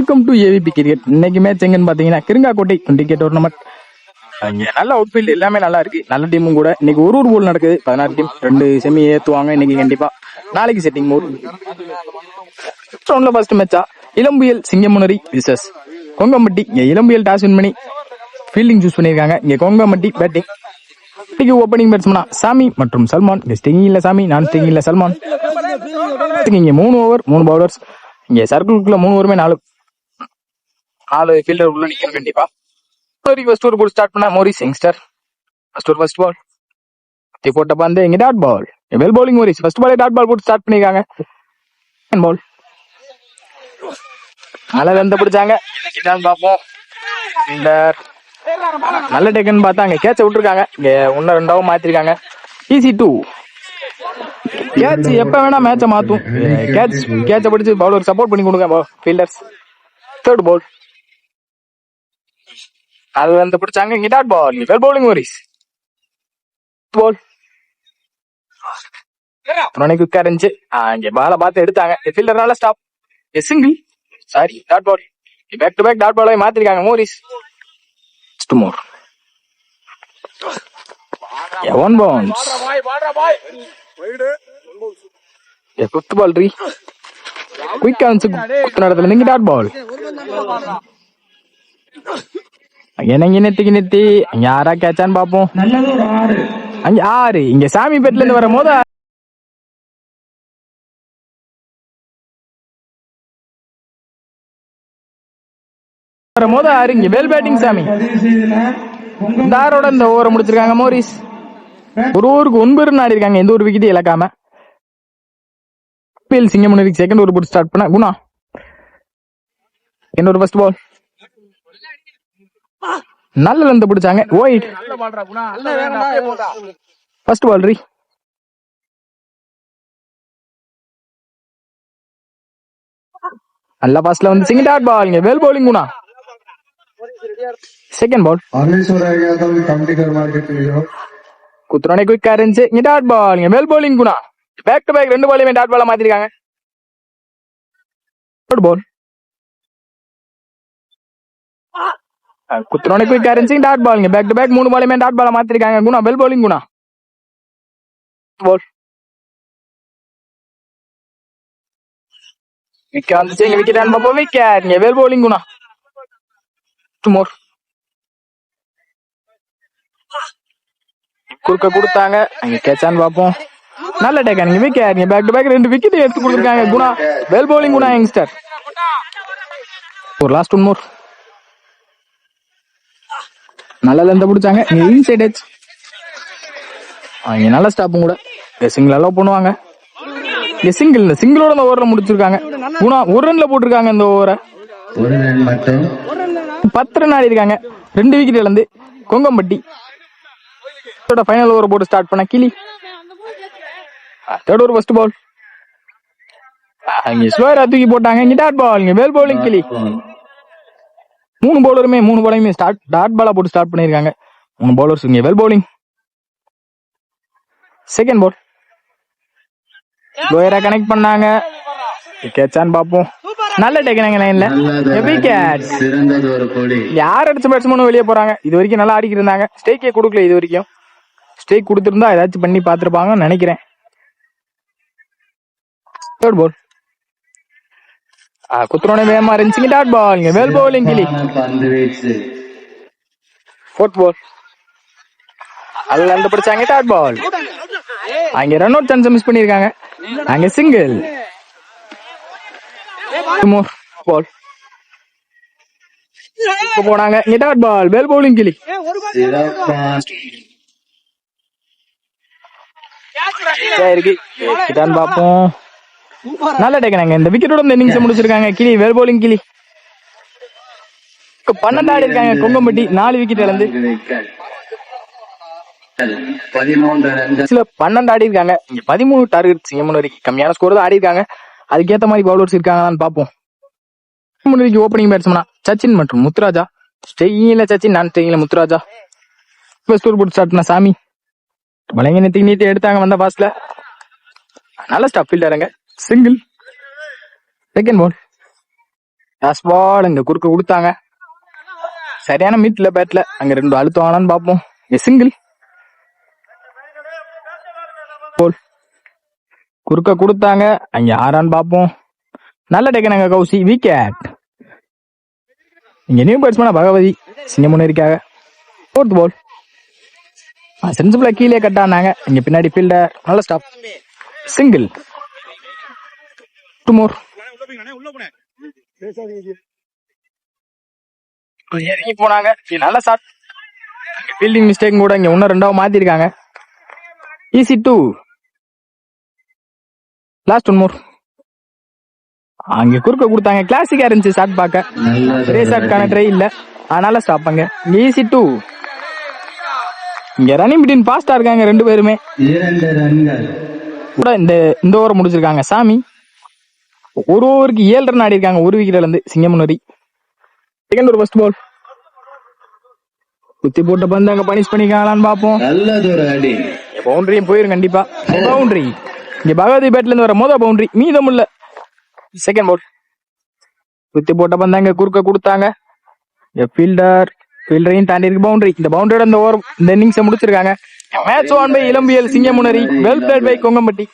Welcome to AVP cricket. இன்னைக்கு match எங்கன்னு பாத்தீங்கன்னா கிருங்காக்கோட்டை கிரிக்கெட் டோர்னமெண்ட். இங்க நல்ல அவுட்ஃபீல்ட் எல்லாமே நல்லா இருக்கு, நல்ல டீமும் கூட. இன்னைக்கு ஒரு போல் நடக்குது, 16 டீம், 2 செமி ஏத்துவாங்க இன்னைக்கு கண்டிப்பா. நாளைக்கு செட்டிங் மோட். ரவுண்ட்ல ஃபர்ஸ்ட் மேட்சா இளம்புயல் சிங்கமுனரி விசஸ் கொங்கம்பட்டி. இங்க இளம்புயல் டாஸ் வின் பண்ணி ஃபீல்டிங் சூஸ் பண்ணிருக்காங்க. இங்க கொங்கம்பட்டி பேட்டிங். இன்னைக்கு ஓப்பனிங் பேட்ஸ்மனா சாமி மற்றும் சல்மான். இங்க ஸ்டிங்கிங் இல்ல சாமி, நான் ஸ்டிங்கிங் இல்ல சல்மான். இங்க 3 ஓவர் 3 பவுலர்ஸ். இங்க சர்க்கிள்குள்ள 3 ஓவருமே 4 ஃபீல்டர் உள்ள நிக்கணும் கண்டிப்பா. ஃபர்ஸ்ட் ஓவர் போல் ஸ்டார்ட் பண்ண மோரிஸ் யங்ஸ்டர். ஃபர்ஸ்ட் பால் போட்ட பந்து இங்க dot ball. Well bowling Morris. ஃபர்ஸ்ட் பாலே டாட் பால் போட்டு ஸ்டார்ட் பண்ணிருக்காங்க. பால் நல்ல லென்த் பிடிச்சாங்க. பாப்போம் நல்ல டேக்கன் பார்த்தா அங்க கேட்ச விட்டுருக்காங்க. இங்க 1-2 மாத்திருக்காங்க. Easy 2 catch. எப்ப வேணா மேட்ச மாத்தும். கேட்ச பிடிச்சு பவுலர் சப்போர்ட் பண்ணி கொடுங்க ஃபீல்டர்ஸ். தேர்ட் பால் அது வந்து பிடிச்சாங்க. இங்க dot ball. Well bowling Morris. Ball குயிக்கா இருந்துச்சு. இங்க பால பார்த்து எடுத்தாங்க. ஃபீல்டர்னால stop. Single sorry dot ball. Back to back dot ball மாத்திருக்காங்க Morris. More one bounce. Fifth ball ரீ குயிக்கா இருந்துச்சு. குத்து நடத்துல நீங்க டாட் பால். என்னங்க நெத்தி அங்க யாரா கேட்சான்னு பாப்போம். அங்க 6. இங்க சாமி பெட்ல இருந்து வரும்போது இங்க வேல் பேட்டிங் சாமி. தாரோட இந்த ஓவரை முடிச்சிருக்காங்க மோரிஸ். ஒரு ஓவருக்கு 9 ரன் ஆடி இருக்காங்க, எந்த ஒரு விக்கெட் இழக்காம. சிங்கமுனரிக்கு செகண்ட் ஓவர் போட்டு ஸ்டார்ட் பண்ண குணா. இன்னொரு ஃபர்ஸ்ட் பால் நல்ல லென்த் பிடிச்சாங்க. ஒயிட். ஃபர்ஸ்ட் பால் ரீ நல்ல பாஸ்ல வந்து சிங்கிள் டாட் பால். இங்க well bowling Guna. Second ball குத்துறானே குயிக்கா இருந்துச்சு. இங்க டாட் பால். இங்க well bowling Guna. Back to back 2 பாலையுமே டாட் பாலா மாத்திருக்காங்க. தேர்ட் பால் குத்துறானே குயிக்கா இருந்துச்சு. Dot ball. இங்க பேக் டு பேக் 3 பாலையுமே டாட் பாலா மாத்திருக்காங்க Guna. Well bowling Guna. Ball wicket வந்துச்சு. இங்க விக்கெட் ஆன் பாப்போம். விக்கெட். இங்க well bowling Guna. Two more குறுக்க கொடுத்தாங்க. அங்க கேட்சான்னு பாப்போம். நல்ல டேக்கன். இங்க விக்கெட். இங்க பேக் டு பேக் 2 விக்கெட் எடுத்து கொடுத்துருக்காங்க Guna. Well bowling Guna youngster. ஒரு லாஸ்ட் ஒன் மோர். நல்ல லென்த் பிடிச்சாங்க. இங்க இன்சைட் எட்ஜ். இங்க நல்ல ஸ்டாப்பும் கூட. சிங்கிள் அலோவ் பண்ணுவாங்க. இங்க சிங்கிளோட இந்த ஓவர்ல முடிச்சிருக்காங்க குணா. 1 ரன்ல போட்டிருக்காங்க இந்த ஓவரை. 10 ரன் ஆடி இருக்காங்க. 2 விக்கெட் இழந்து கொங்கம்பட்டி. ஃபைனல் ஓவர் போட்டு ஸ்டார்ட் பண்ண கிளி. தேர்ட் ஓவர் ஃபர்ஸ்ட் பால் இங்க ஸ்லோயரா தூக்கி போட்டாங்க. இங்க டாட் பால். இங்க வெல் பவுலிங் கிளி. 3 பவுலருமே டாட் பாலா போட்டு ஸ்டார்ட் பண்ணிருக்காங்க. 3 பவுலர்ஸ். இங்க வெல் பவுலிங். செகண்ட் பால் ஸ்லோயரா கனெக்ட் பண்ணாங்க. கேட்சான்னு பாப்போம். நல்ல டேக்கனாங்க லைன்ல. யார் அடிச்ச பேட்ஸ்மேனும் வெளியே போறாங்க. இது வரைக்கும் நல்லா ஆடிக்கிட்டு இருந்தாங்க. ஸ்டேக்கே கொடுக்கல. இது வரைக்கும் ஸ்டேக் கொடுத்திருந்தா ஏதாச்சும் பண்ணி பாத்துருப்பாங்கன்னு நினைக்கிறேன். தேர்ட் பால் குத்துறோனே வேகமா இருந்துச்சு. Dot ball. இங்க வெல் பவுலிங் கிளி. ஃபோர்த் பால் அதுல அந்த பிடிச்சாங்க. Dot ball. அங்க ரன் அவுட் சான்ஸ் மிஸ் பண்ணிருக்காங்க. அங்க சிங்கிள். பால் போனாங்க. இங்க டாட் பால். வெல் பவுலிங் கிளி. பாப்போம். நல்ல டேக்கனாங்க. இந்த விக்கெட்டோட இந்த இன்னிங்ஸ் முடிச்சிருக்காங்க கிளி. வெல் பவுலிங் கிளி. 12 ஆடி இருக்காங்க கொங்கம்பட்டி. 4 விக்கெட் இழந்து 12 ஆடி இருக்காங்க. இங்க 13 டார்கெட் சிங்கமுனரிக்கு. கம்மியான ஸ்கோர் தான் ஆடி இருக்காங்க. அதுக்கேற்ற மாதிரி பவுலர்ஸ் இருக்காங்களான்னு பாப்போம். சிங்கமுனரிக்கு ஓப்பனிங் பேட்ஸ்மனா சச்சின் மற்றும் முத்துராஜா. ஸ்டேயிங்ல சச்சின், நான் ஸ்டேயிங்ல முத்துராஜா. ஃபர்ஸ்ட் ஓவர் போட்டு ஸ்டார்ட் பண்ண சாமி. வளைங்க நீட்டி எடுத்தாங்க வந்த பாஸ்ல. நல்ல ஸ்டாப் ஃபீல்டருங்க. Single. Second ball last ball இங்க குறுக்க கொடுத்தாங்க. சரியான மீட்ல பேட்ல அங்க 2 அழுத்தவாங்களான்னு பாப்போம். சிங்கிள் போல் குறுக்க கொடுத்தாங்க. அங்க யாரான்னு பாப்போம். நல்ல டேக்கனாங்க கௌசி. விக்கெட். இங்க நியூ பேட்ஸ்மேனா பகவதி சிங்கமுனேரிக்காக. 4th பால் சென்சிபிளா கீழே கட்டானாங்க. இங்க பின்னாடி ஃபீல்டர் நல்ல ஸ்டாப். சிங்கிள். 2 more. இறங்கி போனாங்க. நல்ல ஷாட். ஃபீல்டிங் மிஸ்டேக் கூட இங்க இன்னும் 2 மாத்திருக்காங்க. ஈஸி 2. Last 1 more. அங்க குறுக்க கொடுத்தாங்க. கிளாசிக்கா இருந்துச்சு ஷாட் பார்க்க. ஒரே ஷாட்கான ட்ரை இல்ல, அதனால ஸ்டாப் அங்க. ஈஸி 2. இங்க ரன்னிங் பிட்வீன் பாஸ்டா இருக்காங்க 2 பேருமே. 2 ரன்கள் கூட இந்த ஓவர் முடிச்சிருக்காங்க. சாமி ஒரு ஓவருக்கு 7 ரன் ஆடி இருக்காங்க. 1 விக்கெட்ல இருந்து சிங்கமுனரி. செகண்ட் ஒரு ஃபர்ஸ்ட் பால் குத்தி போட்ட பந்து அங்க பனிஷ் பண்ணிக்காங்களான்னு பாப்போம். நல்லதொரு அடி. பவுண்டரியும் போயிரும் கண்டிப்பா. பவுண்டரி. இங்க பகவதி பேட்ல இருந்து வர பவுண்டரி மீதமுள்ள. செகண்ட் பால் குத்தி போட்ட பந்து அங்க குறுக்க கொடுத்தாங்க. ஃபீல்டரையும் தாண்டி இருக்கு பவுண்டரி. இந்த பவுண்டரியோட இந்த ஓவர் இந்த இன்னிங்ஸை முடிச்சிருக்காங்க. மேட்ச் ஆன் பை இளம்பியல் சிங்கமுனரி. Well played by Kongampatti.